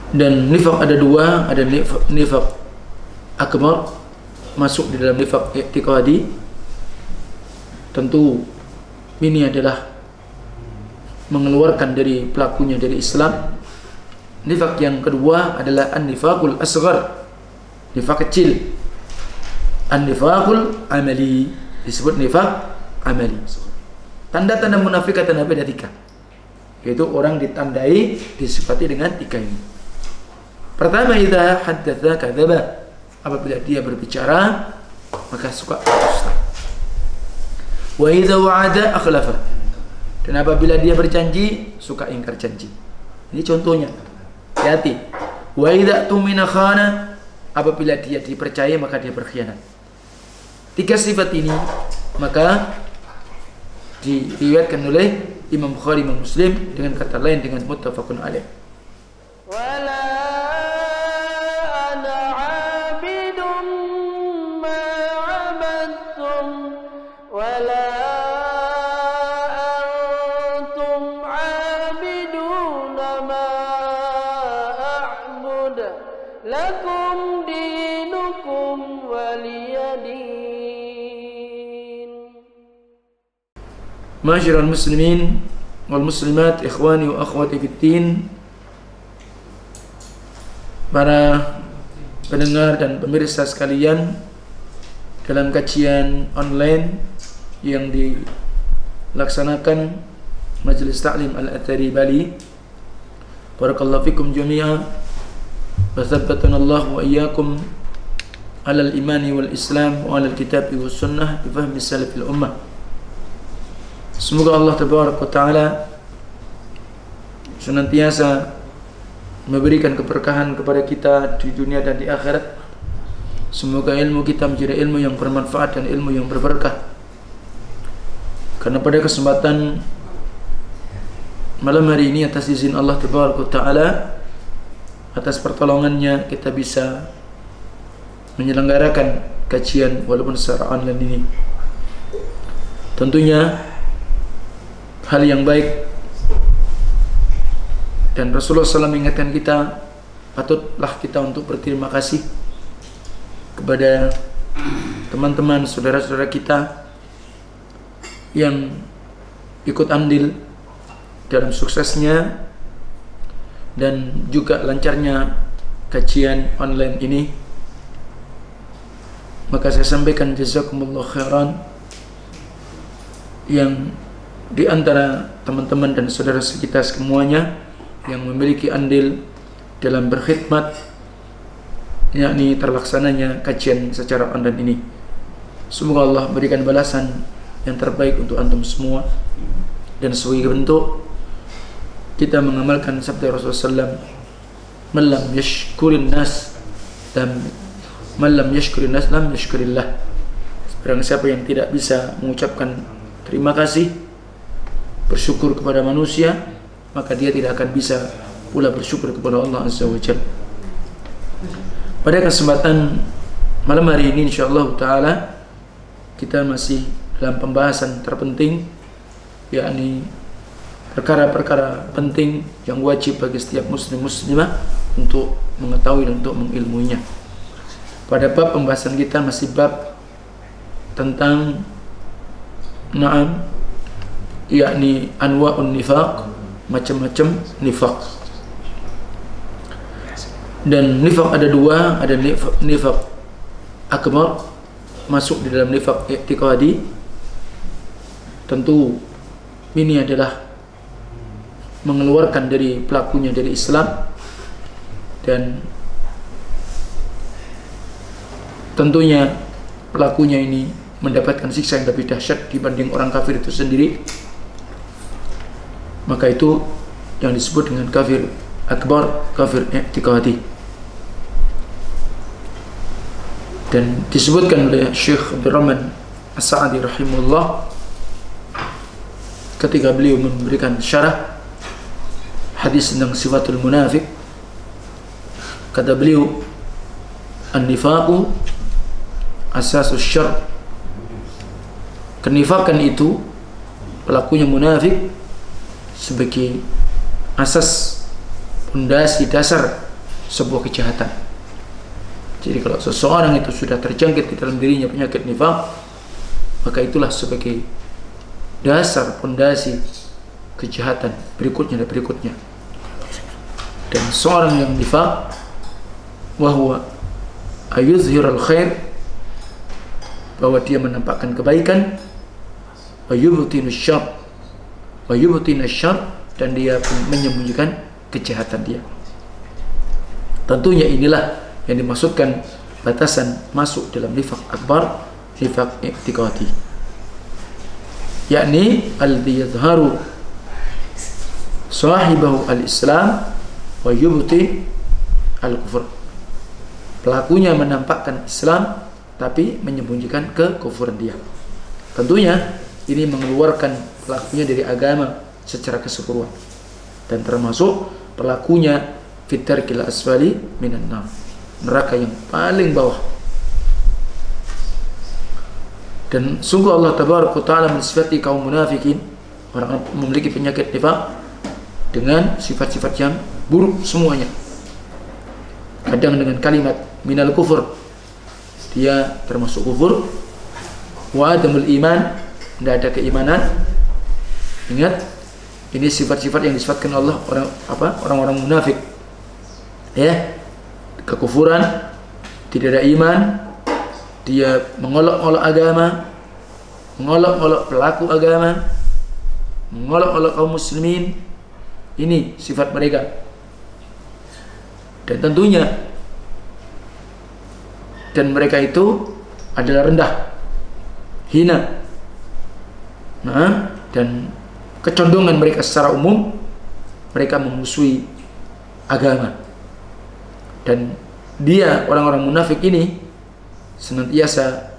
Dan nifaq ada dua, ada nifaq akbar masuk di dalam nifaq i'tiqadi. Tentu ini adalah mengeluarkan dari pelakunya dari Islam. Nifaq yang kedua adalah an-nifaqul asghar, nifaq kecil. An-nifaqul amali disebut nifaq amali. Tanda-tanda munafik kata Nabi ada 3, yaitu orang ditandai disifati dengan 3 ini. Pertama, idza haddatsa kadzaba, apabila dia berbicara maka suka berdusta. Wa idza wa'ada akhlafa, dan apabila dia berjanji suka ingkar janji. Ini contohnya. Hati-hati. Wa idza tumina khana, apabila dia dipercaya maka dia berkhianat. 3 sifat ini maka diriwayatkan oleh Imam Bukhari, Imam Muslim dengan kata lain dengan muttafaqun alaih. Wala ana 'abidun ma 'abadtum wala antum 'abiduna ma a'bud lakum dinukum waliyadin. Ma'asyiral muslimin wal muslimat, ikhwani wa akhwati fiddin, para pendengar dan pemirsa sekalian, dalam kajian online yang dilaksanakan Majelis Ta'lim Al-Athari Bali, barakallahu fikum jami'a wa thabbatana Allah wa iyyakum ala al-imani wal islam wa ala al-kitabi was sunnah bi fahmi salafil ummah. Semoga Allah Tabaraka wa Ta'ala senantiasa memberikan keberkahan kepada kita di dunia dan di akhirat. Semoga ilmu kita menjadi ilmu yang bermanfaat dan ilmu yang berberkah. Karena pada kesempatan malam hari ini, atas izin Allah Tabaraka wa Ta'ala, atas pertolongannya, kita bisa menyelenggarakan kajian walaupun secara online ini. Tentunya hal yang baik, dan Rasulullah SAW mengingatkan kita, patutlah kita untuk berterima kasih kepada teman-teman, saudara-saudara kita yang ikut andil dalam suksesnya dan juga lancarnya kajian online ini. Maka saya sampaikan jazakumullah khairan, yang di antara teman-teman dan saudara kita semuanya yang memiliki andil dalam berkhidmat, yakni terlaksananya kajian secara online ini. Semoga Allah berikan balasan yang terbaik untuk antum semua, dan sebagai bentuk kita mengamalkan sabda Rasulullah SAW, "Man lam yashkurin nas lam yashkurillah." Barang siapa yang tidak bisa mengucapkan terima kasih, bersyukur kepada manusia, maka dia tidak akan bisa pula bersyukur kepada Allah Azza wa Jalla. Pada kesempatan malam hari ini insyaallah ta'ala, kita masih dalam pembahasan terpenting, yakni perkara-perkara penting yang wajib bagi setiap muslim muslimah untuk mengetahui dan untuk mengilmuinya. Pada bab pembahasan kita masih bab tentang yakni anwa'un nifaq, macam-macam nifaq. Dan nifaq ada 2, ada nifaq akbar masuk di dalam nifaq i'tiqadi. Tentu ini adalah mengeluarkan dari pelakunya dari Islam, dan tentunya pelakunya ini mendapatkan siksa yang lebih dahsyat dibanding orang kafir itu sendiri. Maka itu yang disebut dengan kafir akbar, kafir i'tiqadi. Dan disebutkan oleh Syekh Abdurrahman As-Sa'di rahimahullah ketika beliau memberikan syarah hadis tentang sifatul munafik, kata beliau, an-nifaqu asasus syarr. Kenifakan itu, pelakunya munafik, sebagai asas, pondasi dasar sebuah kejahatan. Jadi kalau seseorang itu sudah terjangkit di dalam dirinya penyakit nifaq, maka itulah sebagai dasar pondasi kejahatan berikutnya dan berikutnya. Dan seorang yang nifaq, wahwa ayuzhirul khair, bahwa dia menampakkan kebaikan, wa yubtinus syarr, wa yubtinus syarr, dan dia menyembunyikan kejahatan dia. Tentunya inilah yang dimaksudkan batasan masuk dalam nifaq akbar, nifaq i'tiqadi, yakni alladhi yadhharu sahibahu al-islam wa yubti al-kufur. Pelakunya menampakkan Islam tapi menyembunyikan kekufuran dia. Tentunya ini mengeluarkan pelakunya dari agama secara keseluruhan, dan termasuk pelakunya fitarkil asfali minan nar, neraka yang paling bawah. Dan sungguh Allah tabaraka taala mensifati kaum munafikin, orang memiliki penyakit nifaq, dengan sifat-sifat yang buruk semuanya. Kadang dengan kalimat minal kufur, dia termasuk kufur, wa adamul iman, tidak ada keimanan. Ingat, ini sifat-sifat yang disifatkan Allah orang-orang munafik, ya, kekufuran, tidak ada iman, dia mengolok-olok agama, mengolok-olok pelaku agama, mengolok-olok kaum muslimin. Ini sifat mereka. Dan tentunya, dan mereka itu adalah rendah, hina, dan kecondongan mereka secara umum, mereka memusuhi agama. Dan dia, orang-orang munafik ini, senantiasa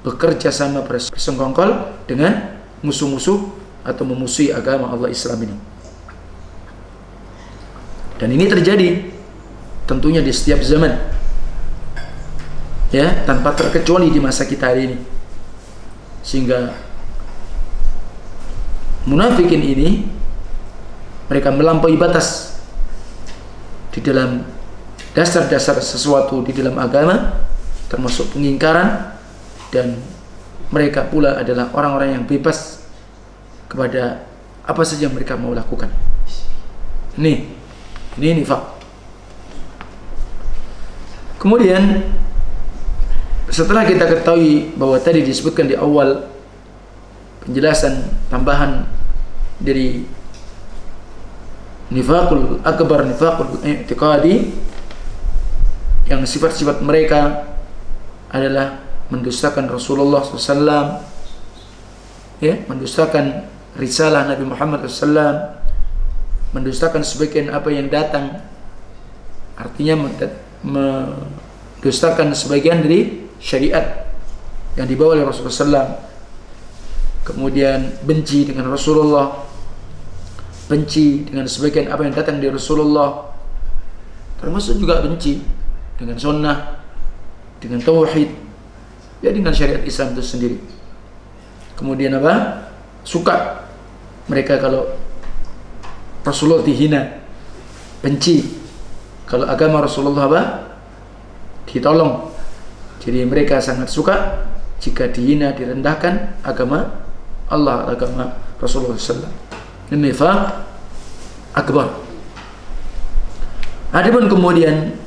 bekerja sama bersengkongkol dengan musuh-musuh atau memusuhi agama Allah Islam ini. Dan ini terjadi tentunya di setiap zaman, ya, tanpa terkecuali di masa kita hari ini. Sehingga munafikin ini, mereka melampaui batas di dalam dasar-dasar sesuatu di dalam agama, termasuk pengingkaran, dan mereka pula adalah orang-orang yang bebas kepada apa saja yang mereka mau lakukan. Ini nifaq. Kemudian setelah kita ketahui bahwa tadi disebutkan di awal penjelasan tambahan dari nifaqul akbar, nifaqul i'tiqadi, yang sifat-sifat mereka adalah mendustakan Rasulullah SAW, ya, mendustakan risalah Nabi Muhammad SAW, mendustakan sebagian apa yang datang, artinya mendustakan sebagian dari syariat yang dibawa oleh Rasulullah SAW. Kemudian benci dengan Rasulullah, benci dengan sebagian apa yang datang dari Rasulullah, termasuk juga benci dengan sunnah, dengan tauhid, ya, dengan syariat Islam itu sendiri. Kemudian apa? Suka mereka kalau Rasulullah dihina, benci kalau agama Rasulullah apa? Ditolong. Jadi mereka sangat suka jika dihina, direndahkan agama Allah, agama Rasulullah SAW. Ini nifaq akbar. Adapun kemudian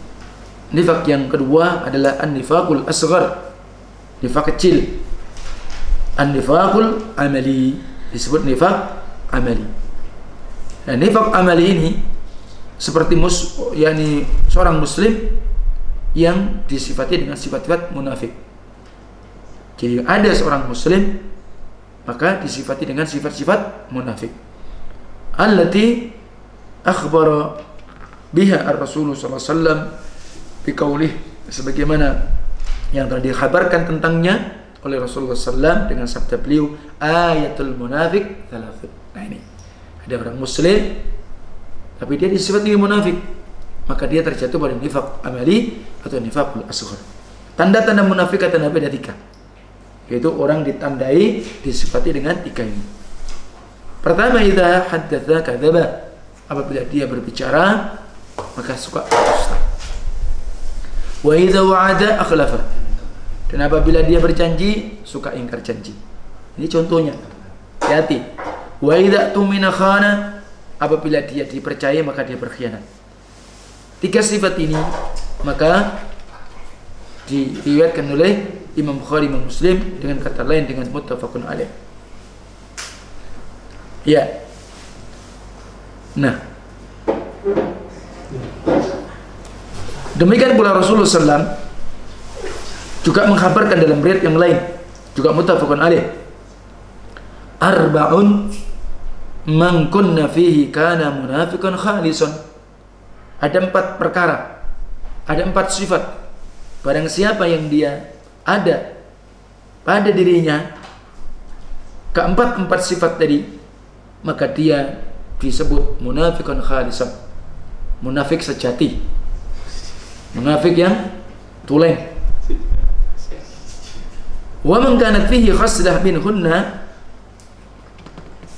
nifaq yang kedua adalah an-nifaqul asghar, nifaq kecil. An-nifaqul amali, disebut nifaq amali. Dan nifaq amali ini seperti yakni seorang muslim yang disifati dengan sifat-sifat munafik. Jadi ada seorang muslim maka disifati dengan sifat-sifat munafik. Allati akhbara biha ar-Rasul sallallahu alaihi wasallam biqaulih, sebagaimana yang telah dikhabarkan tentangnya oleh Rasulullah SAW dengan sabda beliau, ayatul munafik thalathun. Nah, ini ada orang muslim tapi dia disifati dengan munafik, maka dia terjatuh pada nifaq amali atau nifaqul asghar. Tanda-tanda munafik kata Nabi ada 3, yaitu orang ditandai disifati dengan 3 ini. Pertama, idza haddatsa kadzaba, apabila dia berbicara maka suka berdusta. Wa idza wa'ada akhlafa. Dan apabila dia berjanji, suka ingkar janji. Ini contohnya. Hati-hati. Wa idza tumina khana. Apabila dia dipercaya maka dia berkhianat. 3 sifat ini maka diriwayatkan oleh Imam Bukhari, Imam Muslim dengan kata lain dengan muttafaqun alaih. Ya. Nah, demikian pula Rasulullah SAW juga mengkhabarkan dalam riwayat yang lain juga muttafaqun alaih. Arba'un man kunna fihi kana munafiqan khalisan. Ada 4 perkara, ada 4 sifat. Barang siapa yang dia ada pada dirinya keempat sifat tadi, maka dia disebut munafiqan khalisan, munafik sejati, munafik yang tulen. Wa man kanat fihi khaslah minhunna,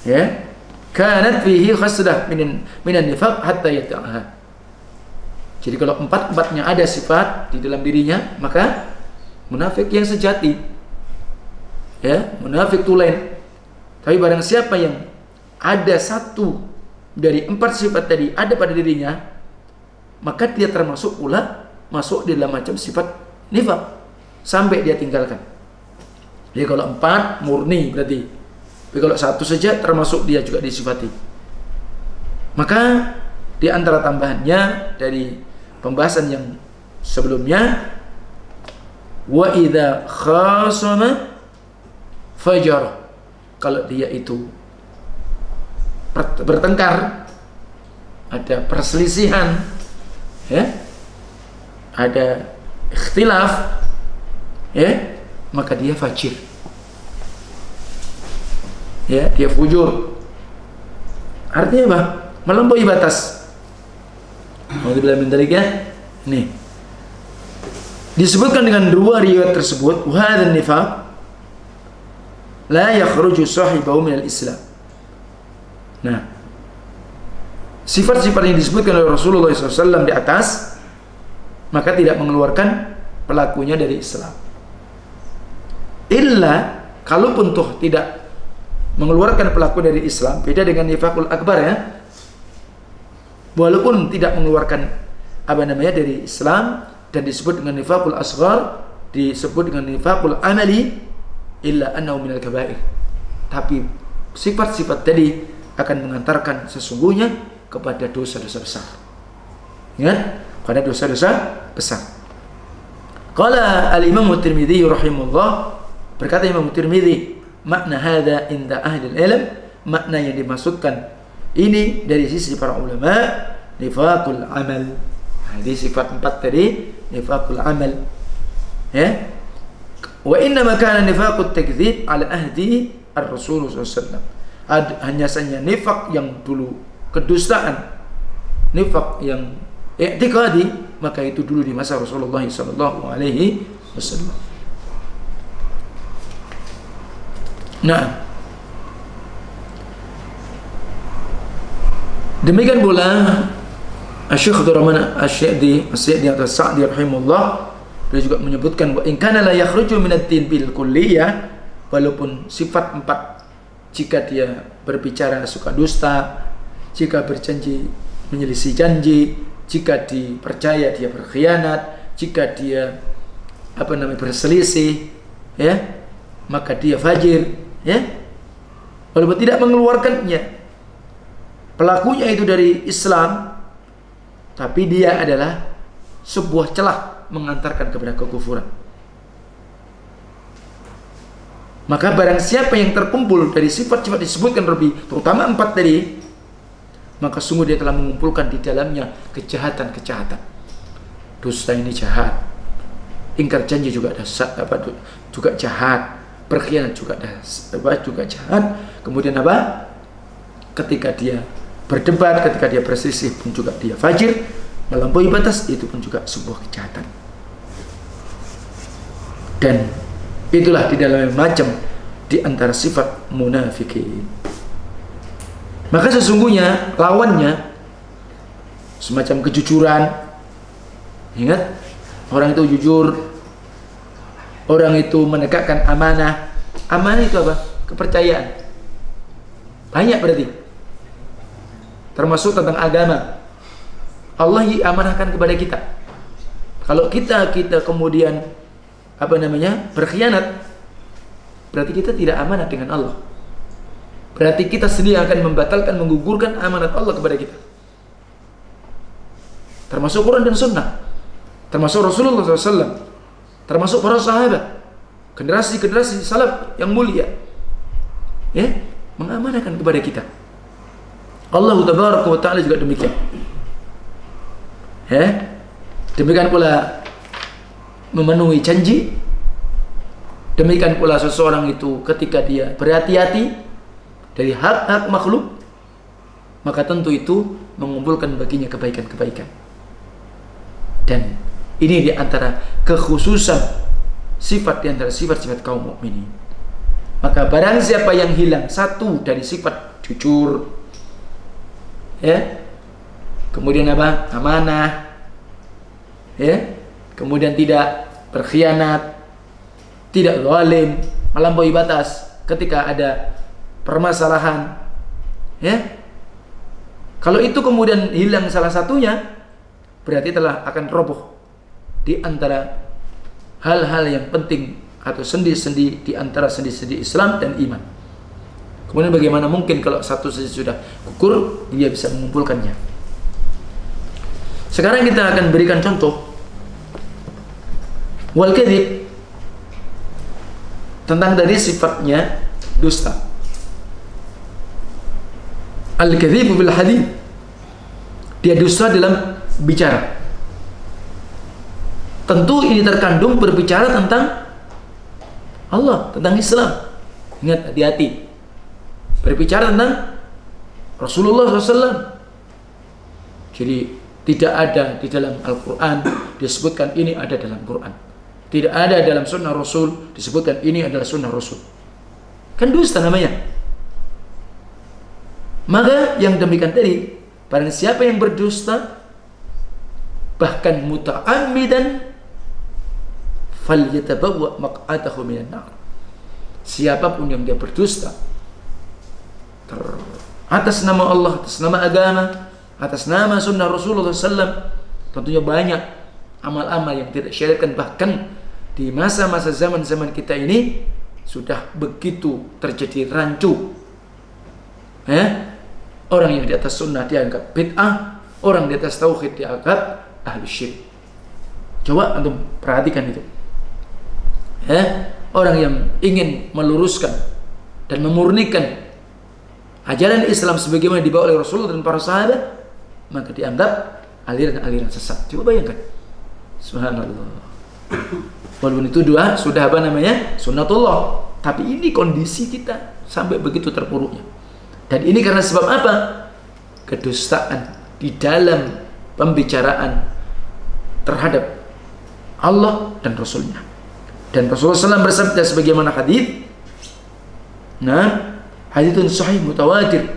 ya, kanat fihi khaslah minan nifaq hatta yata'aha. Jadi kalau 4-4-nya ada sifat di dalam dirinya, maka munafik yang sejati, ya, munafik tulen. Tapi barang siapa yang ada 1 dari 4 sifat tadi ada pada dirinya, maka dia termasuk pula masuk di dalam macam sifat nifaq sampai dia tinggalkan. Jadi kalau 4 murni berarti, tapi kalau 1 saja termasuk dia juga disifati. Maka di antara tambahannya dari pembahasan yang sebelumnya, wa idza khasama fajar, kalau dia itu bertengkar, ada perselisihan, ya, ada ikhtilaf, ya, maka dia fajir, ya, dia fujur. Artinya apa? Melampaui batas. Alhamdulillah min dzalika. Nih, disebutkan dengan 2 riwayat tersebut, wa hadzal nifaq la yakhruju sahibahu minal Islam. Nah, sifat-sifat yang disebutkan oleh Rasulullah SAW di atas, maka tidak mengeluarkan pelakunya dari Islam. Illa, kalaupun toh tidak mengeluarkan pelaku dari Islam, beda dengan nifaqul akbar, ya. Walaupun tidak mengeluarkan dari Islam dan disebut dengan nifaqul asghar, disebut dengan nifaqul amali, illa annahu minal kabair. Tapi sifat-sifat tadi akan mengantarkan sesungguhnya kepada dosa-dosa besar. Ingat, pada dosa-dosa besar. Qala al-Imam Tirmidzi rahimahullah, berkata Imam Tirmidzi, makna hadza inda ahli ilm, makna yang dimaksudkan ini dari sisi para ulama, nifaqul amal. Hadis sifat 4 tadi nifaqul amal, ya. Wa inna ma kana nifaqut takdzib ala ahdi ar-Rasul sallallahu alaihi wasallam. Hanya saja nifaq yang dulu kedustaan, nifaq yang i'tiqadi, maka itu dulu di masa Rasulullah sallallahu alaihi wasallam. Nah, demikian pula Syekh Abdurrahman As-Sa'di atau Sa'di rahimahullah, beliau juga menyebutkan, wa in kana la yakhruju min ad-din bil kulliyah, walaupun sifat 4, jika dia berbicara suka dusta, jika berjanji menyelisih janji, jika dipercaya dia berkhianat, jika dia berselisih, ya, maka dia fajir, ya. Walaupun tidak mengeluarkannya pelakunya itu dari Islam, tapi dia adalah sebuah celah mengantarkan kepada kekufuran. Maka barang siapa yang terkumpul dari sifat-sifat disebutkan lebih, terutama 4 tadi, maka sungguh dia telah mengumpulkan di dalamnya kejahatan-kejahatan. Dusta ini jahat, ingkar janji juga juga jahat, berkhianat juga jahat. Kemudian ketika dia berdebat, ketika dia berselisih pun juga dia fajir, melampaui batas, itu pun juga sebuah kejahatan. Dan itulah di dalam macam di antara sifat munafikin. Maka sesungguhnya lawannya semacam kejujuran. Ingat, orang itu jujur, orang itu menegakkan amanah. Amanah itu apa? Kepercayaan. Banyak berarti. Termasuk tentang agama. Allah amanahkan kepada kita. Kalau kita kemudian berkhianat, berarti kita tidak amanah dengan Allah. Berarti kita sendiri akan membatalkan, menggugurkan amanat Allah kepada kita. Termasuk Quran dan Sunnah, termasuk Rasulullah SAW, termasuk para sahabat, generasi salaf yang mulia, ya, mengamanahkan kepada kita. Allah Tabaraka wa Ta'ala juga demikian. Ya, demikian pula memenuhi janji. Demikian pula seseorang itu ketika dia berhati-hati dari hak-hak makhluk, maka tentu itu mengumpulkan baginya kebaikan-kebaikan. Dan ini diantara kekhususan sifat diantara sifat-sifat kaum mukminin. Maka barang siapa yang hilang satu dari sifat jujur, ya, kemudian amanah, ya, kemudian tidak berkhianat, tidak zalim, melampaui batas ketika ada permasalahan, ya. Kalau itu kemudian hilang salah satunya, berarti telah akan roboh di antara hal-hal yang penting atau sendi-sendi di antara sendi-sendi Islam dan iman. Kemudian bagaimana mungkin kalau satu sendi sudah gugur, dia bisa mengumpulkannya. Sekarang kita akan berikan contoh wal kadhib, tentang dari sifatnya dusta. Al-kadhibu bil hadith, dia dusta dalam bicara. Tentu ini terkandung berbicara tentang Allah, tentang Islam. Ingat, hati-hati. Berbicara tentang Rasulullah SAW. Jadi tidak ada di dalam Al-Quran disebutkan ini ada dalam Quran. Tidak ada dalam sunnah Rasul disebutkan ini adalah sunnah Rasul. Kan dusta namanya. Maka yang demikian tadi, barang siapa yang berdusta bahkan muta'ammidan falyatabawwa maq'adahu minan nar. Siapapun yang dia berdusta atas nama Allah, atas nama agama, atas nama sunnah Rasulullah SAW, tentunya banyak amal-amal yang tidak syariatkan. Bahkan di masa-masa zaman kita ini sudah begitu terjadi rancu, orang yang di atas sunnah dianggap bid'ah, orang di atas tauhid dianggap ahli syirik. Coba antum perhatikan itu. Orang yang ingin meluruskan dan memurnikan ajaran Islam sebagaimana dibawa oleh Rasulullah dan para sahabat, maka dianggap aliran-aliran sesat. Coba bayangkan. Subhanallah. Walaupun itu sudah sunnatullah, tapi ini kondisi kita sampai begitu terpuruknya. Dan ini karena sebab apa? Kedustaan di dalam pembicaraan terhadap Allah dan Rasulnya. Dan Rasulullah SAW bersabda sebagaimana hadis, haditsun sahih mutawatir,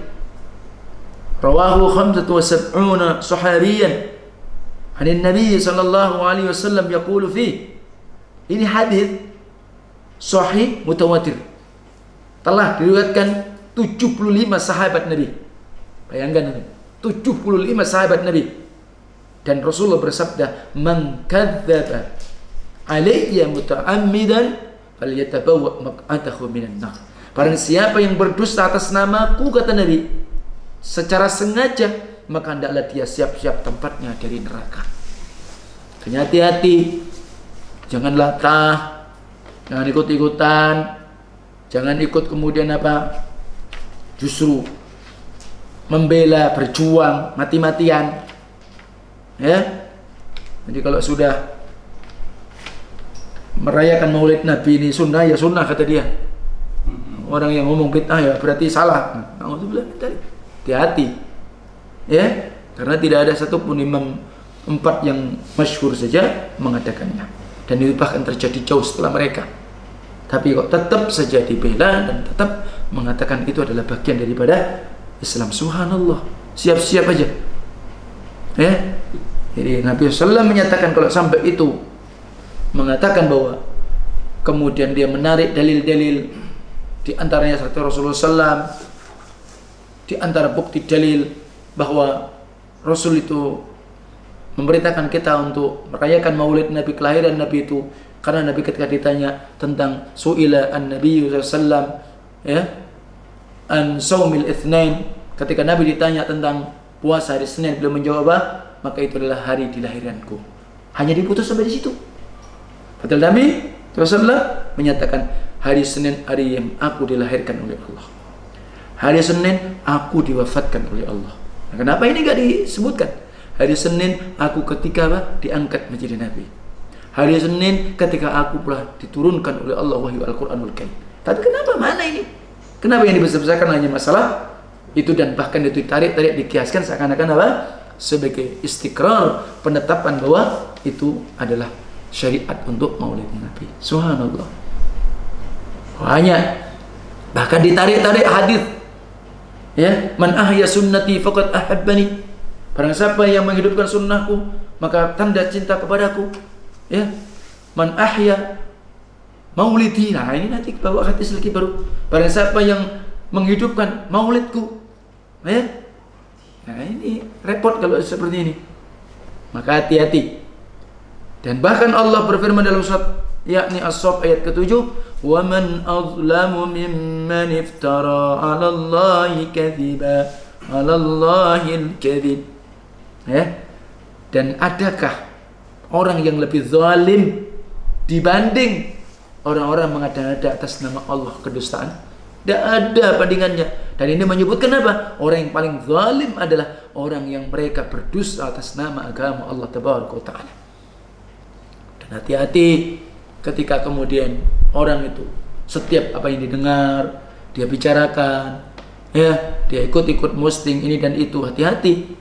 rawahu 75 sahabiyan anin Nabi sallallahu alaihi wasallam yaqulu fi. Ini hadis sahih mutawatir, telah diriwayatkan 75 sahabat Nabi. Bayangkan, 75 sahabat Nabi. Dan Rasulullah bersabda, man kadzdzaba alayya muta'ammidan falyatabawwa maq'adahu minan nar. Barang siapa yang berdusta atas namaku, kata Nabi, secara sengaja, maka hendaklah dia siap-siap tempatnya dari neraka. Hati-hati, jangan latah, jangan ikut-ikutan, jangan ikut kemudian justru membela, berjuang mati-matian. Jadi kalau sudah merayakan Maulid Nabi ini sunnah, ya sunnah kata dia. Orang yang ngomong bid'ah ya berarti salah. Hati-hati, karena tidak ada satupun imam 4 yang masyhur saja mengadakannya, dan itu bahkan terjadi jauh setelah mereka. Tapi kok tetap saja dibela dan tetap mengatakan itu adalah bagian daripada Islam. Subhanallah, siap-siap aja. Jadi Nabi SAW menyatakan kalau sampai itu mengatakan bahwa kemudian dia menarik dalil-dalil, di antaranya sabda Rasulullah SAW, di antara bukti dalil bahwa Rasul itu memerintahkan kita untuk merayakan maulid Nabi, kelahiran Nabi itu, karena Nabi ketika ditanya tentang su'ila an-Nabi SAW ya, an saumil itsnain, ketika Nabi ditanya tentang puasa hari Senin, beliau menjawab, maka itu adalah hari dilahirkanku. Hanya diputus sampai di situ. Padahal Nabi Rasulullah menyatakan hari Senin hari yang aku dilahirkan oleh Allah, hari Senin aku diwafatkan oleh Allah. Nah, kenapa ini enggak disebutkan? Hari Senin aku ketika diangkat menjadi Nabi, hari Senin ketika aku pula diturunkan oleh Allah wahyu Al-Quranul Karim. Tapi kenapa mana ini? Kenapa yang dibesar-besarkan hanya masalah itu, dan bahkan itu ditarik-tarik, dikiaskan seakan-akan apa? Sebagai istikrar, penetapan bahwa itu adalah syariat untuk maulid Nabi. Subhanallah. Banyak. Bahkan ditarik-tarik hadis. Ya, man ahya sunnati faqad ahabbani. Barang siapa yang menghidupkan sunnahku, maka tanda cinta kepadaku. Ya. Man ahya maulidi. Nah, ini nanti bawa hadis lagi baru. Barang siapa yang menghidupkan maulidku, ya. Nah, ini repot kalau seperti ini. Maka hati-hati. Dan bahkan Allah berfirman dalam surat yakni As-Saff ayat ke-7, "Wa man azlamu mimman iftara 'ala Allahi kadhiba 'ala Allahil kadhib." Ya. Dan adakah orang yang lebih zalim dibanding orang-orang mengada-ada atas nama Allah kedustaan? Tidak ada bandingannya. Dan ini menyebutkan apa? Orang yang paling zalim adalah orang yang mereka berdusta atas nama agama Allah Tabaraka wa Ta'ala. Dan hati-hati ketika kemudian orang itu setiap apa yang didengar, dia bicarakan, ya, dia ikut-ikut posting ini dan itu, hati-hati.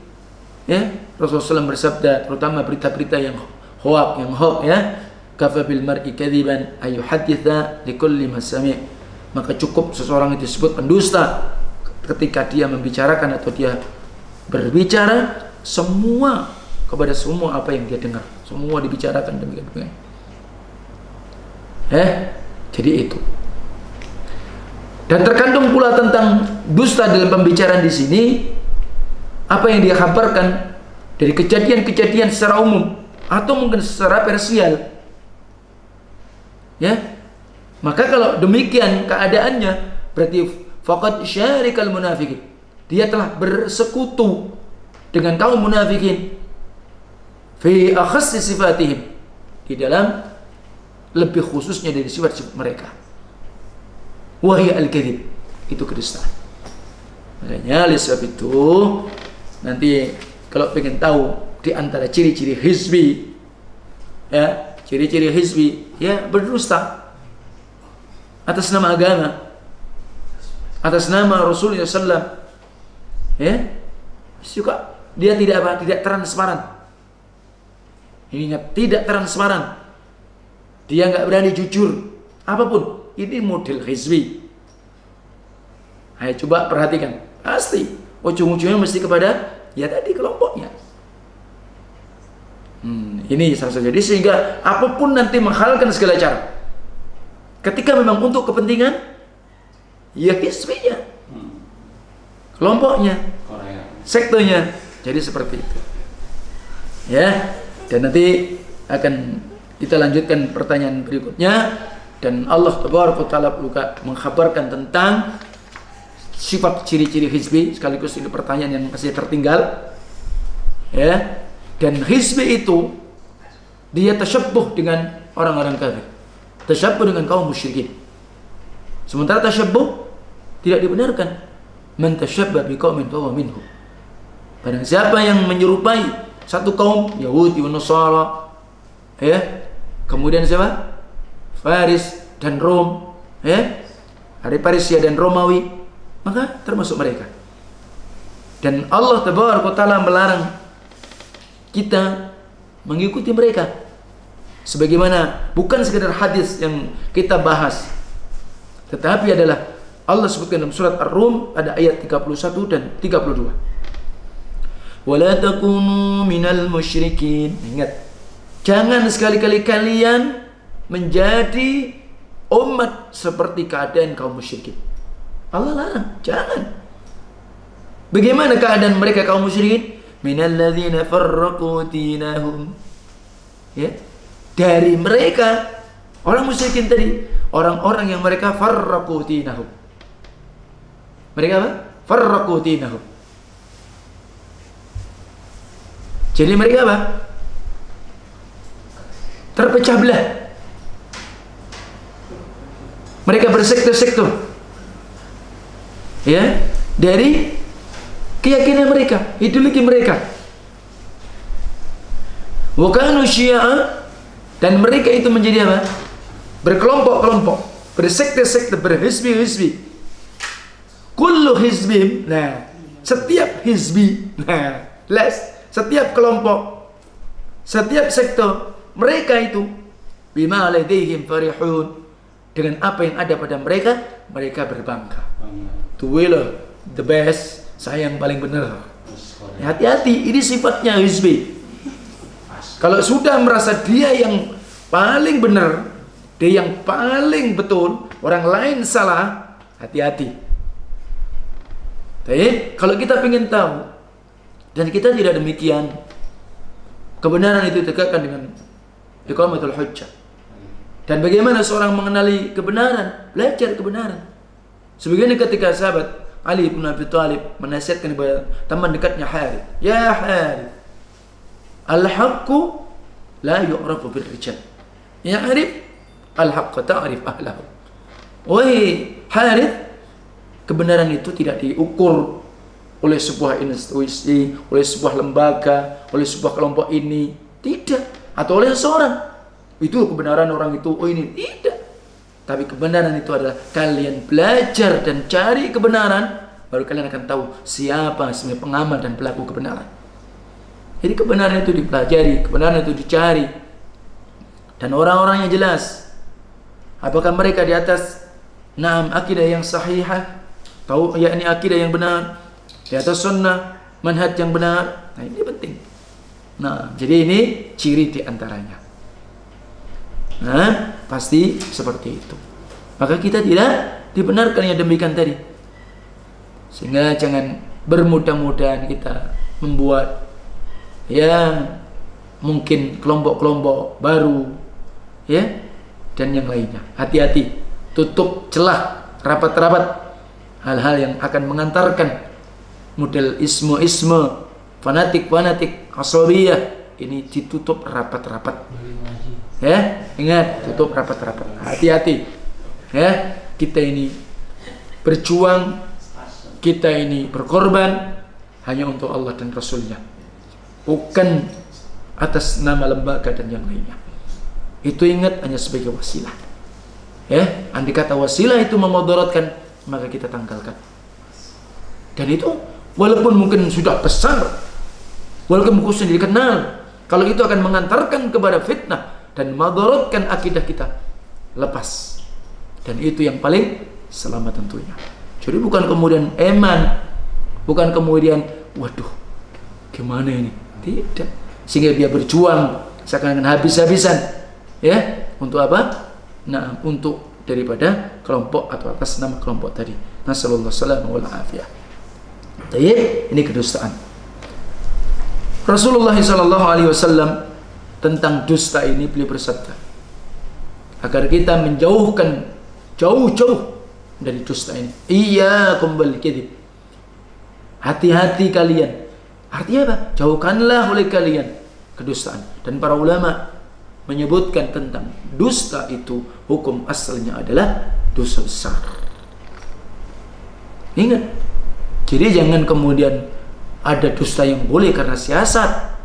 Ya, Rasulullah SAW bersabda, terutama berita-berita yang hoax, ya, kafa bil mar'i kadziban ayuhadditha likulli masami'. Maka cukup seseorang itu disebut pendusta ketika dia membicarakan atau dia berbicara semua kepada semua apa yang dia dengar, semua dibicarakan demikian. Jadi itu. Dan terkandung pula tentang dusta dalam pembicaraan di sini apa yang dia kabarkan dari kejadian-kejadian secara umum atau mungkin secara parsial. Ya. Maka kalau demikian keadaannya, berarti faqad syarikal munafiqin. Dia telah bersekutu dengan kaum munafikin fi akhassi sifatihim, di dalam lebih khususnya dari sifat-sifat mereka. Wahya al-kadzib, itu kedustaan. Makanya oleh sebab itu nanti kalau pengen tahu di antara ciri-ciri hizbi, ya, ciri-ciri hizbi, ya, berdusta atas nama agama, atas nama Rasulullah SAW, ya, suka dia tidak transparan. Ingat, tidak transparan. Dia nggak berani jujur apapun. Ini model hizbi. Ayo coba perhatikan, pasti ujung-ujungnya mesti kepada ya tadi kelompoknya. Ini salah satu. Jadi sehingga apapun nanti menghalalkan segala cara. Ketika memang untuk kepentingan, ya hizbinya, kelompoknya, sektenya, jadi seperti itu. Ya, dan nanti akan kita lanjutkan pertanyaan berikutnya. Dan Allah Tabaraka wa Ta'ala juga mengkhabarkan tentang sifat ciri-ciri hizbi, sekaligus ini pertanyaan yang masih tertinggal. Ya, dan hizbi itu dia tasyabbuh dengan orang-orang kafir, tasyabbuh dengan kaum musyrikin. Sementara tasyabbuh tidak dibenarkan. Man tasyabbaha biqaumin fahuwa minhum. Barang siapa yang menyerupai satu kaum, Yahudi dan Nasara, ya, kemudian siapa? Faris dan Rom, ya, hari Parisia dan Romawi, maka termasuk mereka. Dan Allah Tabaraka wa Ta'ala melarang kita mengikuti mereka. Sebagaimana bukan sekedar hadis yang kita bahas, tetapi adalah Allah sebutkan dalam surat Ar-Rum ada ayat 31 dan 32. Wala takunu minal musyrikin. Ingat, Jangan sekali-kali kalian menjadi umat seperti keadaan kaum musyrikin. Allah larang, jangan. Bagaimana keadaan mereka kaum musyrikin? Minalladzina farraqu dinahum. Ya, dari mereka orang musyrikin tadi, orang-orang yang mereka farraqu dinahum. Mereka apa? Farraqu dinahum. Jadi mereka apa? Terpecah belah. Mereka bersektor-sektor. Ya, dari keyakinan mereka, ideologi mereka. Wa kanu syi'a, dan mereka itu menjadi apa? Berkelompok-kelompok, bersektor-sektor, berhizbi-hizbi. Kullu hizbim, nah, setiap hizbi, nah, setiap kelompok, setiap sektor, mereka itu bima ladaihim farihun, dengan apa yang ada pada mereka, mereka berbangga. Tuwilah the best, saya yang paling benar. Hati-hati, ini sifatnya hizbi. Kalau sudah merasa dia yang paling benar, dia yang paling betul, orang lain salah, hati-hati. Tapi kalau kita ingin tahu dan kita tidak demikian, kebenaran itu ditegakkan dengan iqamatul hujjah. Dan bagaimana seorang mengenali kebenaran? Belajar kebenaran. Sebagaimana ketika sahabat Ali bin Abi Thalib menasihatkan kepada teman dekatnya Harith, "Ya Harith, al-haqqu la yu'rafu bil-rijal. Ya Harith, al-haqqu ta'rif ahlahu." Wahai Harith, kebenaran itu tidak diukur oleh sebuah institusi, oleh sebuah lembaga, oleh sebuah kelompok ini, tidak, atau oleh seseorang. Itu kebenaran orang itu, oh ini tidak. Tapi kebenaran itu adalah kalian belajar dan cari kebenaran, baru kalian akan tahu siapa sebenarnya pengamal dan pelaku kebenaran. Jadi kebenaran itu dipelajari, kebenaran itu dicari, dan orang-orangnya jelas. Apakah mereka di atas akidah yang sahihah, tahu yakni akidah yang benar, di atas sunnah, manhaj yang benar. Nah ini penting. Nah jadi ini ciri di antaranya. Nah, pasti seperti itu. Maka kita tidak dibenarkan yang demikian tadi. Sehingga jangan bermudah-mudahan kita membuat ya mungkin kelompok-kelompok baru ya dan yang lainnya. Hati-hati, tutup celah rapat-rapat hal-hal yang akan mengantarkan model isme-isme, fanatik-fanatik, asabiyah, ini ditutup rapat-rapat. Ya, ingat, tutup rapat-rapat. Hati-hati. Ya, kita ini berjuang, kita ini berkorban hanya untuk Allah dan Rasulnya, bukan atas nama lembaga dan yang lainnya. Itu ingat hanya sebagai wasilah. Ya, andai kata wasilah itu memudaratkan, maka kita tanggalkan. Dan itu walaupun mungkin sudah besar, walaupun mungkin sudah dikenal, kalau itu akan mengantarkan kepada fitnah dan madaratkan akidah kita, lepas. Dan itu yang paling selamat tentunya. Jadi bukan kemudian eman, bukan kemudian waduh gimana ini, tidak. Sehingga dia berjuang seakan-akan habis-habisan ya, untuk apa? Nah, untuk daripada kelompok atau atas nama kelompok tadi. Nasallallahu alaihi wasallam. Ini kedustaan. Rasulullah sallallahu alaihi wasallam tentang dusta ini beliau bersabda, agar kita menjauhkan jauh-jauh dari dusta ini. Iyyakum bil kadzib. Hati-hati kalian. Artinya apa? Jauhkanlah oleh kalian kedustaan. Dan para ulama menyebutkan tentang dusta itu hukum asalnya adalah dosa besar. Ingat. Jadi jangan kemudian ada dusta yang boleh karena siasat.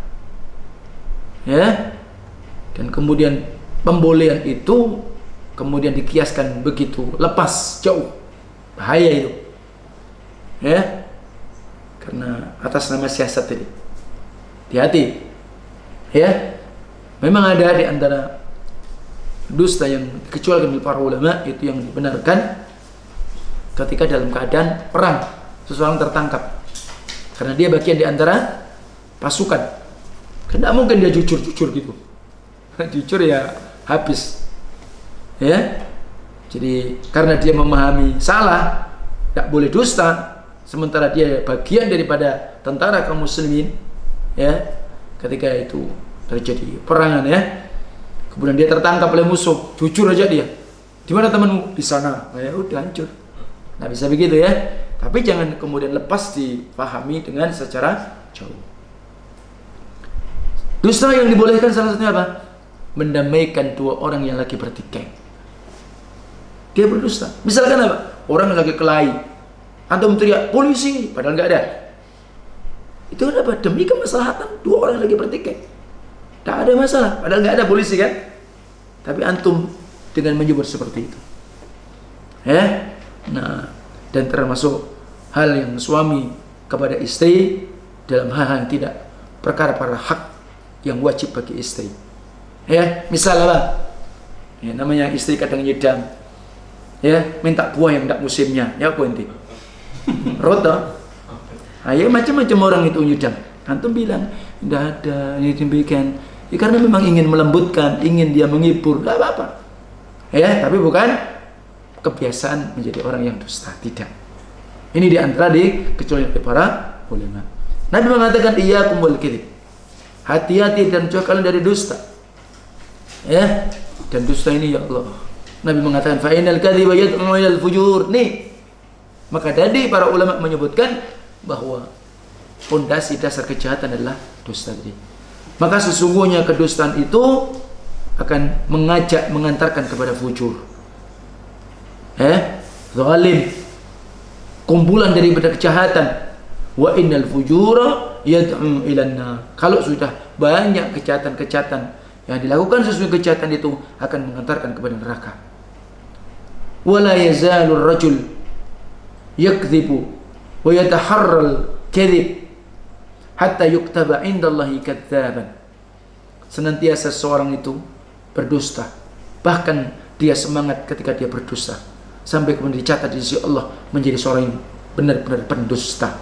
Ya, dan kemudian pembolehan itu kemudian dikiaskan begitu lepas jauh, bahaya itu ya, karena atas nama siasat tadi. Hati-hati ya. Memang ada di antara dusta yang dikecualikan oleh para ulama itu yang dibenarkan ketika dalam keadaan perang seseorang tertangkap karena dia bagian di antara pasukan. Tidak mungkin dia jujur-jujur gitu. jujur ya habis. Ya. Jadi karena dia memahami salah, tidak boleh dusta, sementara dia bagian daripada tentara kaum muslimin, ya. Ketika itu terjadi perangan, ya. Kemudian dia tertangkap oleh musuh, jujur aja dia. Di mana temanmu? Di sana. Ya udah hancur. Nah, bisa begitu ya. Tapi jangan kemudian lepas dipahami dengan secara jauh. Dusta yang dibolehkan salah satunya apa? Mendamaikan dua orang yang lagi bertikai. Dia berdusta. Misalkan apa? Orang lagi kelahi, antum teriak polisi, padahal nggak ada. Itu apa? Demi kemaslahatan dua orang lagi bertikai. Tak ada masalah, padahal nggak ada polisi kan? Tapi antum dengan menyebut seperti itu, ya. Nah, dan termasuk hal yang suami kepada istri dalam hal yang tidak perkara hak yang wajib bagi istri. Ya, misal apa? Ya, namanya istri kadang nyedam. Ya, minta buah yang tidak musimnya. Ya apa inti? Rota. Ayo macam-macam orang itu nyedam. Antum bilang, tidak ada, ini demikian. Ya, karena memang ingin melembutkan, ingin dia menghibur, tidak apa-apa. Ya, tapi bukan kebiasaan menjadi orang yang dusta, tidak. Ini diantara kecuali dari para ulama. Nabi mengatakan iyyakum wal kadzib. Hati-hati dan jauh kalian dari dusta. Ya, dan dusta ini ya Allah. Nabi mengatakan fa innal kadziba yad'u ilal fujur. Nih, maka tadi para ulama menyebutkan bahwa fondasi dasar kejahatan adalah dusta tadi. Maka sesungguhnya kedustaan itu akan mengantarkan kepada fujur. Zalim, kumpulan daripada kejahatan. Wa innal fujura yad'u ilan nar. Kalau sudah banyak kejahatan-kejahatan yang dilakukan, sesuai kejahatan itu akan mengantarkan kepada neraka. Wala yazalu ar-rajul yakdzibu wa yataharral kadzib hatta yuktaba indallahi kadzaban. Senantiasa seorang itu berdusta, bahkan dia semangat ketika dia berdusta, sampai kemudian dicatat di sisi Allah menjadi seorang yang benar-benar pendusta.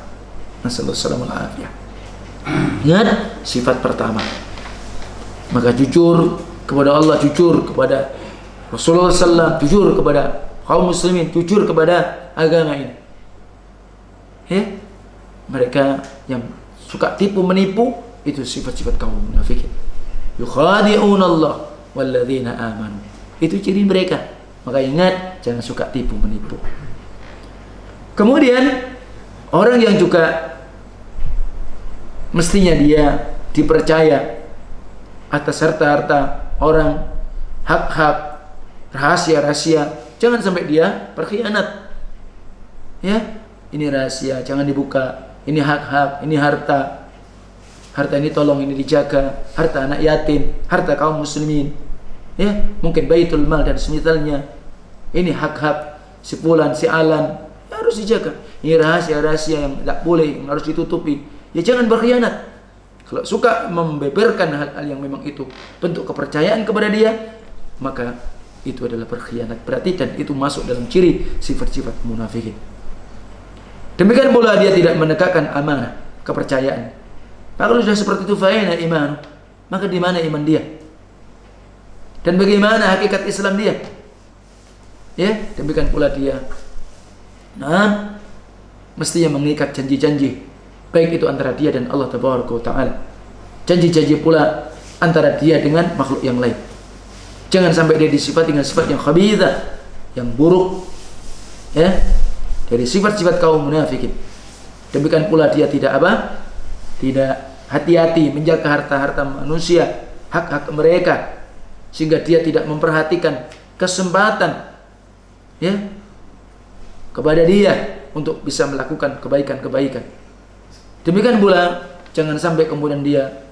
Nasallallahu alaihi wasallam. Ingat sifat pertama. Maka jujur kepada Allah, jujur kepada Rasulullah SAW, jujur kepada kaum muslimin, jujur kepada agama ini. Ya, mereka yang suka tipu menipu itu sifat-sifat kaum munafikin. Yukhadi'un Allah walladzina amanu. Itu ciri mereka. Maka ingat, jangan suka tipu menipu. Kemudian orang yang juga mestinya dia dipercaya atas harta-harta orang, hak-hak, rahasia-rahasia, jangan sampai dia berkhianat. Ya, ini rahasia, jangan dibuka. Ini hak-hak, ini harta. Harta ini tolong ini dijaga. Harta anak yatim, harta kaum muslimin. Ya, mungkin baitul mal dan semisalnya. Ini hak-hak si fulan, si alan, harus dijaga. Ini rahasia-rahasia yang tidak boleh, yang harus ditutupi. Ya jangan berkhianat. Kalau suka membeberkan hal-hal yang memang itu bentuk kepercayaan kepada dia, maka itu adalah berkhianat berarti, dan itu masuk dalam ciri sifat-sifat munafikin. Demikian pula dia tidak menegakkan amanah, kepercayaan. Maka kalau sudah seperti itu fa'ina iman, maka di mana iman dia? Dan bagaimana hakikat Islam dia? Ya, demikian pula dia mestinya mengikat janji-janji, baik itu antara dia dan Allah Tabaraka wa Ta'ala. Janji-janji pula antara dia dengan makhluk yang lain. Jangan sampai dia disifati dengan sifat yang khabithah, yang buruk, ya, dari sifat-sifat kaum munafikin. Demikian pula dia tidak apa? Tidak hati-hati menjaga harta-harta manusia, hak-hak mereka, sehingga dia tidak memperhatikan kesempatan, ya, kepada dia untuk bisa melakukan kebaikan-kebaikan. Demikian pula jangan sampai kemudian dia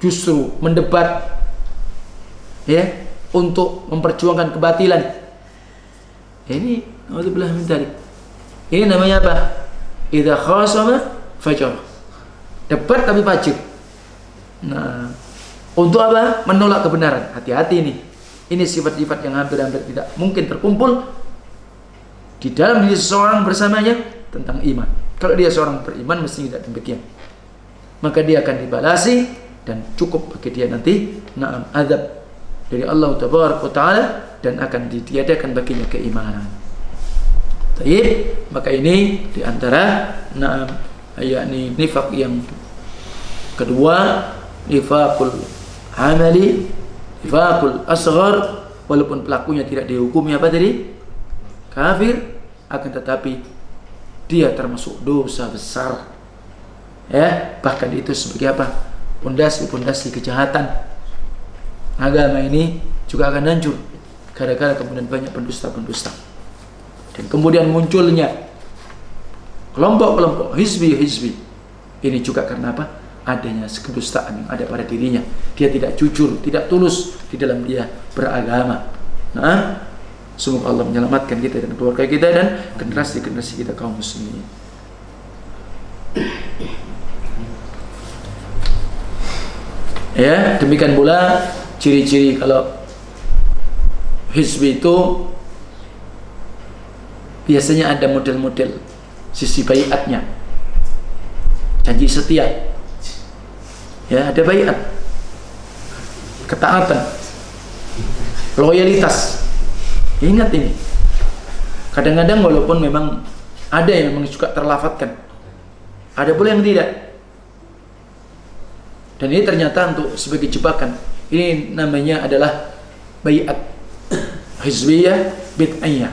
justru mendebat, ya, untuk memperjuangkan kebatilan. Ini naudzubillah min dzalik. Ini namanya apa? Idza khasama fajar. Debat tapi fajir. Nah, untuk apa? Menolak kebenaran. Hati-hati nih. Ini sifat-sifat yang hampir-hampir tidak mungkin terkumpul di dalam diri seseorang bersamanya tentang iman. Kalau dia seorang beriman mesti tidak demikian. Maka dia akan dibalasi dan cukup bagi dia nanti azab dari Allah Taala dan akan ditiadakan baginya keimanan. Baik, maka ini diantara yakni nifaq yang kedua, nifaqul amali, nifaqul asghar, walaupun pelakunya tidak dihukumi apa tadi? Kafir, akan tetapi dia termasuk dosa besar. Ya, bahkan itu sebagai apa? Pondasi-pondasi kejahatan. Agama ini juga akan hancur gara-gara kemudian banyak pendusta-pendusta. Dan kemudian munculnya kelompok-kelompok hizbi. Ini juga karena apa? Adanya kedustaan yang ada pada dirinya. Dia tidak jujur, tidak tulus di dalam dia beragama. Nah, semoga Allah menyelamatkan kita dan keluarga kita dan generasi-generasi kita kaum muslimin. Ya, demikian pula ciri-ciri kalau hizbi itu biasanya ada model-model sisi baiatnya, janji setia. Ya, ada baiat, ketaatan, loyalitas. Ingat ini. Kadang-kadang walaupun memang ada yang memang suka terlafatkan, ada pula yang tidak. Dan ini ternyata untuk sebagai jebakan. Ini namanya adalah baiat hizbiyah bid'aiyah.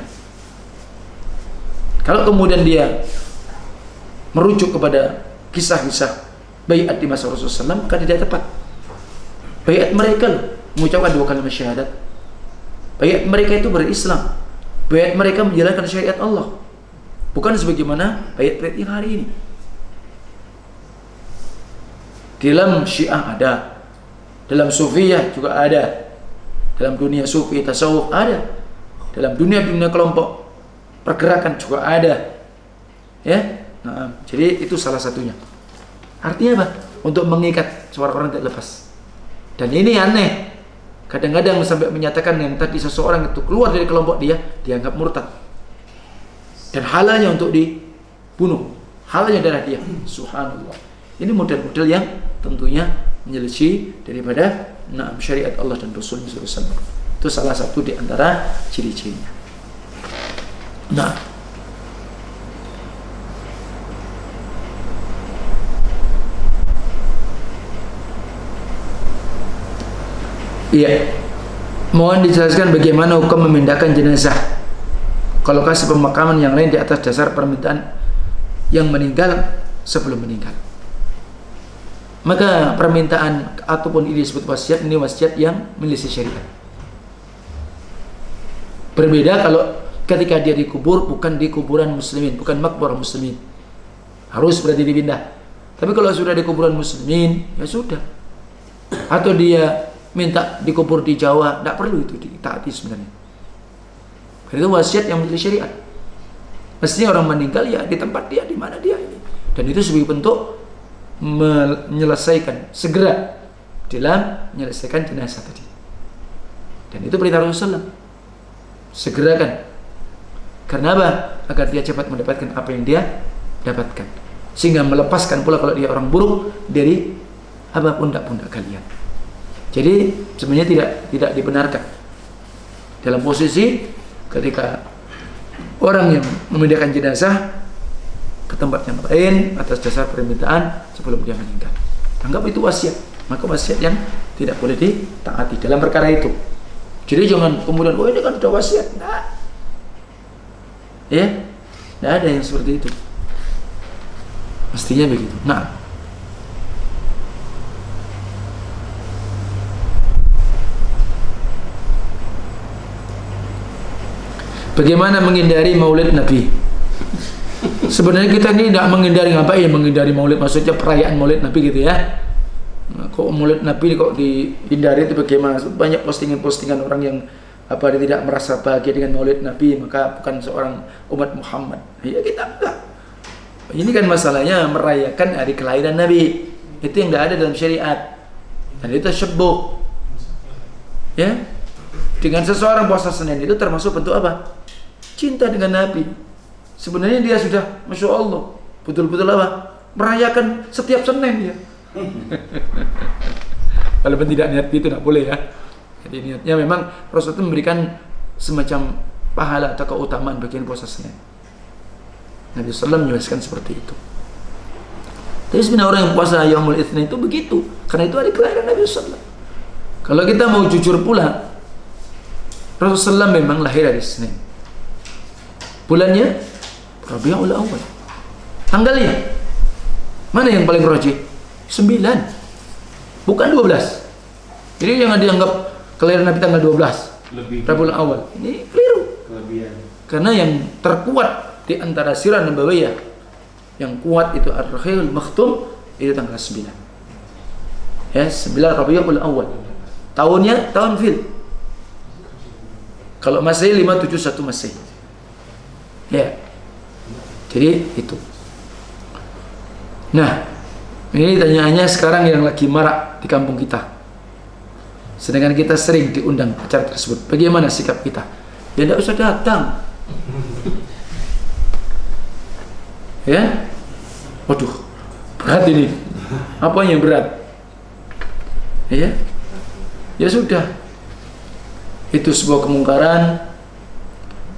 Kalau kemudian dia merujuk kepada kisah-kisah baiat di masa Rasulullah SAW, maka tidak tepat. Baiat mereka loh, mengucapkan 2 kalimat syahadat. Baiat mereka itu berislam. Baiat mereka menjalankan syariat Allah. Bukan sebagaimana baiat-baiat yang hari ini. Dalam Syiah ada, dalam Sufiyah juga ada, dalam dunia Sufi tasawuf ada, dalam dunia kelompok pergerakan juga ada. Ya, nah, jadi itu salah satunya. Artinya apa? Untuk mengikat suara orang tidak lepas. Dan ini aneh. Kadang-kadang sampai menyatakan yang tadi seseorang itu keluar dari kelompok dia, dianggap murtad. Dan halalnya untuk dibunuh, halalnya darah dia. Subhanallah. Ini model-model yang tentunya menyelisih daripada syariat Allah dan Rasulnya SAW. Itu salah satu di antara ciri-cirinya. Nah, iya, mohon dijelaskan bagaimana hukum memindahkan jenazah ke lokasi pemakaman yang lain di atas dasar permintaan yang meninggal sebelum meninggal. Maka permintaan ataupun ini disebut wasiat, ini wasiat yang menyelisih syariat. Berbeda kalau ketika dia dikubur bukan di kuburan muslimin, bukan makbarah muslimin, harus berarti dipindah. Tapi kalau sudah di kuburan muslimin, ya sudah. Atau dia minta dikubur di Jawa, tidak perlu itu ditaati sebenarnya. Karena itu wasiat yang menyelisih syariat. Mestinya orang meninggal ya di tempat dia, di mana dia ini. Dan itu sebagai bentuk menyelesaikan segera dalam menyelesaikan jenazah tadi. Dan itu perintah Rasulullah. Segerakan. Karena apa? Agar dia cepat mendapatkan apa yang dia dapatkan. Sehingga melepaskan pula kalau dia orang buruk dari apa pundak-pundak kalian. Jadi sebenarnya tidak dibenarkan dalam posisi ketika orang yang memindahkan jenazah ke tempat yang lain atas dasar permintaan sebelum dia meninggal. Anggap itu wasiat, maka wasiat yang tidak boleh ditaati dalam perkara itu. Jadi jangan kemudian, oh ini kan sudah wasiat. Nah, ya, tidak ada yang seperti itu. Mestinya begitu. Nah, bagaimana menghindari maulid Nabi? Sebenarnya kita ini tidak menghindari, ngapain menghindari maulid, maksudnya perayaan maulid Nabi gitu ya. Nah, kok maulid Nabi kok dihindari itu bagaimana? Banyak postingan-postingan orang yang dia tidak merasa bahagia dengan maulid Nabi, maka bukan seorang umat Muhammad. Ya kita enggak. Ini kan masalahnya merayakan hari kelahiran Nabi. Itu yang tidak ada dalam syariat. Dan itu syabbuh. Ya. Dengan seseorang puasa Senin itu termasuk bentuk apa? Cinta dengan Nabi. Sebenarnya dia sudah, Masya Allah, betul-betul apa? Merayakan setiap Senin ya. Walaupun tidak niat itu tidak boleh ya. Jadi niatnya memang Rasul itu memberikan semacam pahala atau keutamaan bagian puasa Senin. Nabi SAW menjelaskan seperti itu. Tapi sebenarnya orang yang puasa Yaumul Itsnin itu begitu, karena itu hari kelahiran Nabi SAW. Kalau kita mau jujur pula, Rasulullah SAW memang lahir hari Senin. Bulannya Rabiul Awal. Tanggalnya mana yang paling rajih? 9, bukan 12. Jadi jangan dianggap kelahiran Nabi tanggal 12 Rabiul Awal. Ini keliru. Karena yang terkuat di antara sirah nabawiyah yang kuat itu Ar-Rahiul Makhtum, itu tanggal 9. Ya, 9 Rabiul Awal. Tahunnya tahun Fil. Kalau Masehi 571 Masehi. Ya. Jadi itu. Nah, ini tanyaannya sekarang yang lagi marak di kampung kita. Sedangkan kita sering diundang acara tersebut. Bagaimana sikap kita? Ya tidak usah datang. Ya. Waduh, berat ini. Apa yang berat? Ya. Ya sudah. Itu sebuah kemungkaran.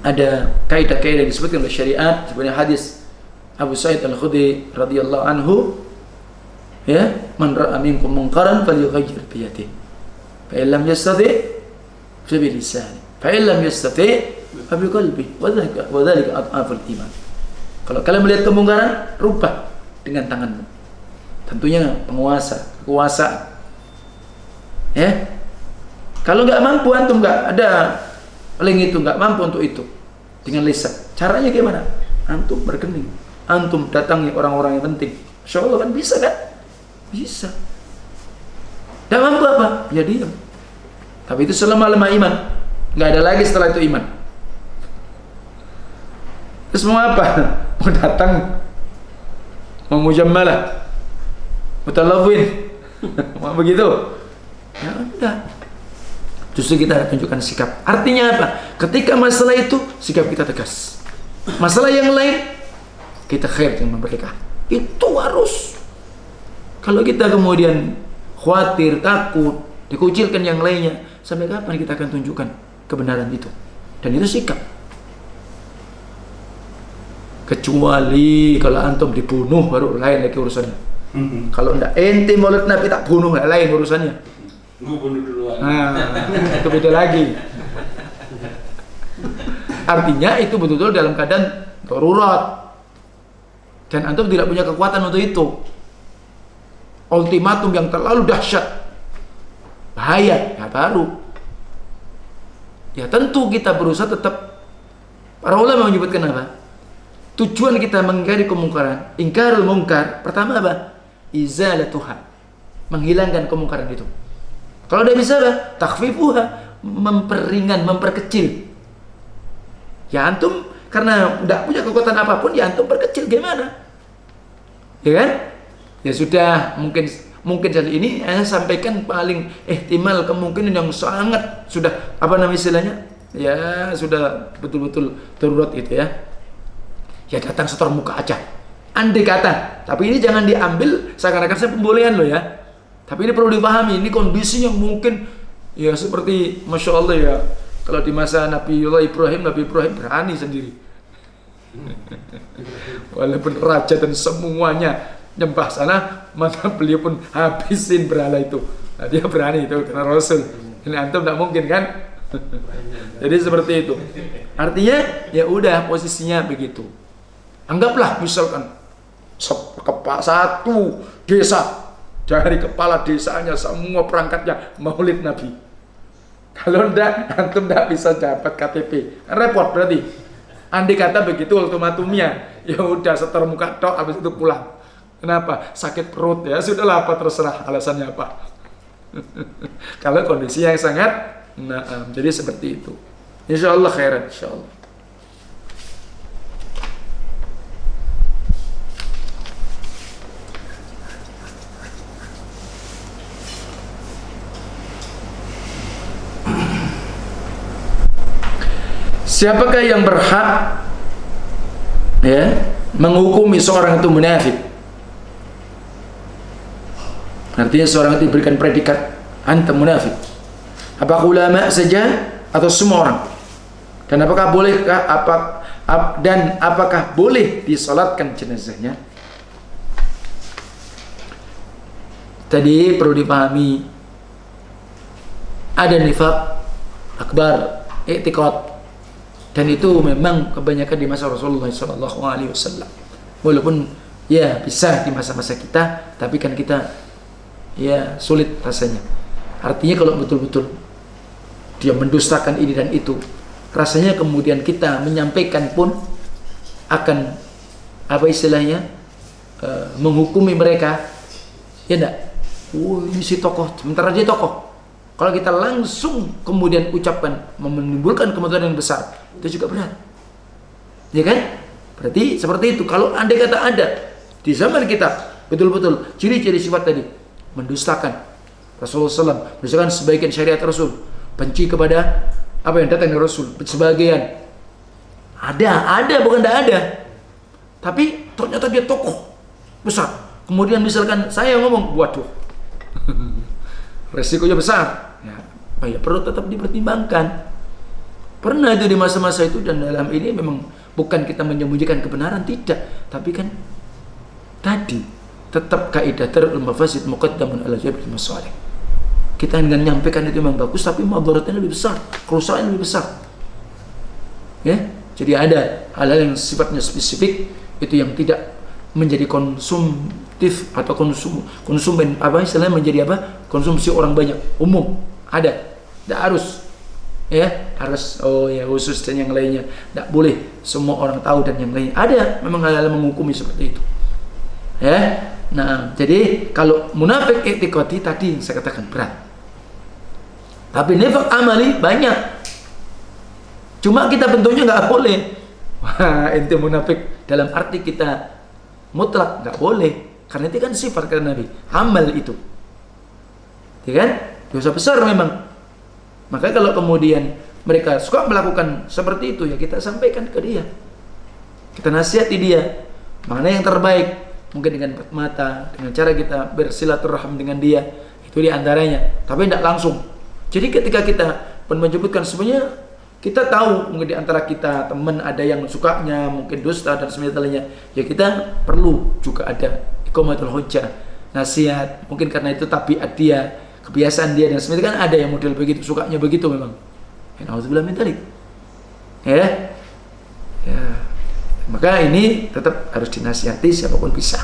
Ada kaidah-kaidah yang disebutkan oleh syariat, sebenarnya hadis Abu Sa'id Al-Khudri radhiyallahu anhu, ya, man ra'a minkum munkaran falyughayyir bi yadihi, fa in lam yastati' fa bi lisanihi, fa in lam yastati' fa bi qalbihi, wa dzalika adhaful iman. Kalau kalian melihat kemungkaran, rubah dengan tanganmu. Tentunya penguasa, kekuasaan. Ya. Kalau nggak mampu, antum nggak ada link itu, nggak mampu untuk itu, dengan lisan. Caranya gimana? Antum berkening, antum datangi orang-orang yang penting. Insya Allah kan bisa kan? Bisa. Nggak mampu apa? Ya diam. Tapi itu selama-lama iman. Nggak ada lagi setelah itu iman. Terus mau apa? Mau datang, mau mujammalah, mutalawwin, mau begitu? Ya udah. Justru kita tunjukkan sikap. Artinya apa? Ketika masalah itu, sikap kita tegas. Masalah yang lain, kita khair dengan berkah. Itu harus. Kalau kita kemudian khawatir, takut, dikucilkan yang lainnya, sampai kapan kita akan tunjukkan kebenaran itu? Dan itu sikap. Kecuali kalau antum dibunuh, baru lain lagi urusannya. Kalau enggak, ente maulid Nabi tak bunuh, lain urusannya. Gue bunuh duluan. Nah, itu beda lagi. Artinya itu betul-betul dalam keadaan darurat. Dan antum tidak punya kekuatan untuk itu. Ultimatum yang terlalu dahsyat, bahaya, ya baru. Ya tentu kita berusaha tetap. Para ulama menyebutkan apa? Tujuan kita mengingkari kemungkaran, ingkarul mungkar, pertama apa? Izalatuha, menghilangkan kemungkaran itu. Kalau udah bisa apa? Takhfifuha, memperingan, memperkecil. Ya antum karena tidak punya kekuatan apapun, ya antum perkecil gimana? Ya kan? Ya sudah, mungkin saat ini saya sampaikan paling ihtimal kemungkinan yang sangat sudah apa namanya istilahnya? Ya sudah betul-betul darurat itu ya. Ya datang setor muka aja. Andai kata, tapi ini jangan diambil seakan-akan saya pembolehan loh ya. Tapi ini perlu dipahami, ini kondisi yang mungkin ya seperti Masya Allah ya. Kalau di masa Nabi Ibrahim berani sendiri. Walaupun raja dan semuanya nyembah sana, maka beliau pun habisin berhala itu. Nah, dia berani itu karena Rasul. Ini antum tidak mungkin kan? Jadi seperti itu. Artinya ya udah posisinya begitu. Anggaplah misalkan satu desa, dari kepala desanya semua perangkatnya maulid Nabi. Kalau enggak, antum enggak bisa dapat KTP. Repot berarti. Andai kata begitu ultimatumnya, ya udah setor muka tok, habis itu pulang. Kenapa? Sakit perut ya, sudahlah apa terserah alasannya apa. Kalau kondisi yang sangat, jadi seperti itu. Insya Allah khairan, insya Allah. Siapakah yang berhak ya menghukumi seorang itu munafik? Artinya seorang itu diberikan predikat anta munafik. Apakah ulama saja atau semua orang? Dan apakah boleh disolatkan jenazahnya? Tadi perlu dipahami, ada nifaq akbar, i'tiqad, dan itu memang kebanyakan di masa Rasulullah SAW. Walaupun ya bisa di masa-masa kita, tapi kan kita ya sulit rasanya. Artinya kalau betul-betul dia mendustakan ini dan itu, rasanya kemudian kita menyampaikan pun akan apa istilahnya, menghukumi mereka, ya enggak? Ini si tokoh, sementara dia tokoh. Kalau kita langsung kemudian ucapkan menimbulkan kemungkinan yang besar, itu juga berat, ya kan? Berarti seperti itu. Kalau andai kata ada di zaman kita betul-betul ciri-ciri sifat tadi, mendustakan Rasulullah SAW, mendustakan sebagian syariat Rasul, benci kepada apa yang datang dari Rasul, sebagian ada bukan tidak ada, tapi ternyata dia tokoh besar. Kemudian misalkan saya ngomong, waduh, resikonya besar, ya perlu tetap dipertimbangkan. Pernah itu di masa-masa itu, dan dalam ini memang bukan kita menyembunyikan kebenaran, tidak, tapi kan tadi tetap kaidah darul mafasid muqaddamun ala jalbil masalih. Kita ingin menyampaikan itu memang bagus, tapi madaratnya lebih besar, kerusakan lebih besar. Ya, jadi ada hal-hal yang sifatnya spesifik itu yang tidak menjadi konsumtif atau konsumen apa istilahnya, menjadi apa, konsumsi orang banyak, umum, ada, tidak harus, ya harus khusus dan yang lainnya, tidak boleh semua orang tahu dan yang lainnya, ada memang hal-hal menghukumi seperti itu, ya. Nah, jadi kalau munafik i'tiqadi tadi yang saya katakan berat, tapi nifaq amali banyak, cuma kita bentuknya nggak boleh. Wah, itu munafik dalam arti kita mutlak nggak boleh, karena itu kan sifat kata Nabi, amal itu, ya kan, dosa besar memang. Makanya kalau kemudian mereka suka melakukan seperti itu, ya kita sampaikan ke dia, kita nasihati dia mana yang terbaik, mungkin dengan mata, dengan cara kita bersilaturahim dengan dia, itu diantaranya, tapi tidak langsung. Jadi ketika kita pun menyebutkan, sebenarnya kita tahu mungkin di antara kita teman ada yang sukanya mungkin dusta dan sebagainya, ya kita perlu juga ada iqamatul hujjah, nasihat, mungkin karena itu tabiat dia, kebiasaan dia dan sebagainya, kan ada yang model begitu, sukanya begitu memang. Alhamdulillah min dzalik. Ya. Maka ini tetap harus dinasihati siapapun bisa.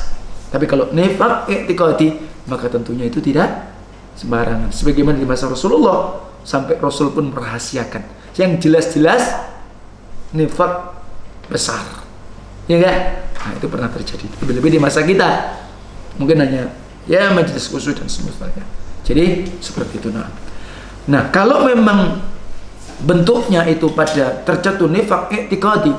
Tapi kalau nifaq i'tiqadi, maka tentunya itu tidak sembarangan. Sebagaimana di masa Rasulullah, sampai Rasul pun merahasiakan yang jelas-jelas nifaq besar, ya kan? Nah, itu pernah terjadi. Lebih-lebih di masa kita, mungkin hanya ya majelis khusus dan semuanya. Jadi seperti itu. Nah, kalau memang bentuknya itu pada terjatuh nifaq i'tiqadi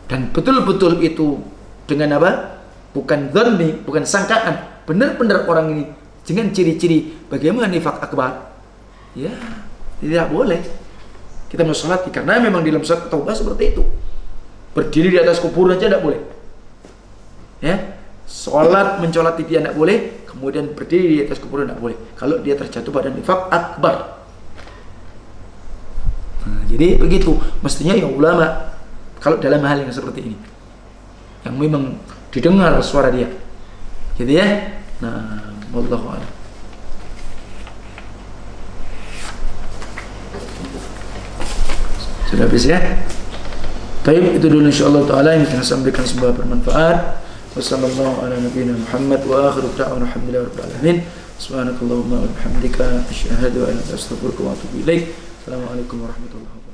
dan betul-betul itu dengan apa? Bukan dzanni, bukan sangkaan, benar-benar orang ini dengan ciri-ciri bagaimana nifaq akbar, ya tidak boleh kita mensolati, karena memang di dalam surat Taubah seperti itu, berdiri di atas kuburan aja tidak boleh, ya, sholat mencolati dia tidak boleh, kemudian berdiri di atas kuburan tidak boleh kalau dia terjatuh pada nifaq akbar. Nah, jadi begitu mestinya ya ulama kalau dalam hal yang seperti ini, yang memang didengar suara dia, gitu ya. Nah, wallahu a'lam. Sudah habis ya? Baik, itu dulu insyaallah taala yang kita sampaikan, semoga bermanfaat. Wassallallahu ala nabiyina Muhammad wa akhiru da'wana alhamdulillahi rabbil alamin. Subhanakallahumma wa bihamdika asyhadu an la ilaha illa anta astaghfiruka wa atubu ilaik. Assalamualaikum warahmatullahi wabarakatuh.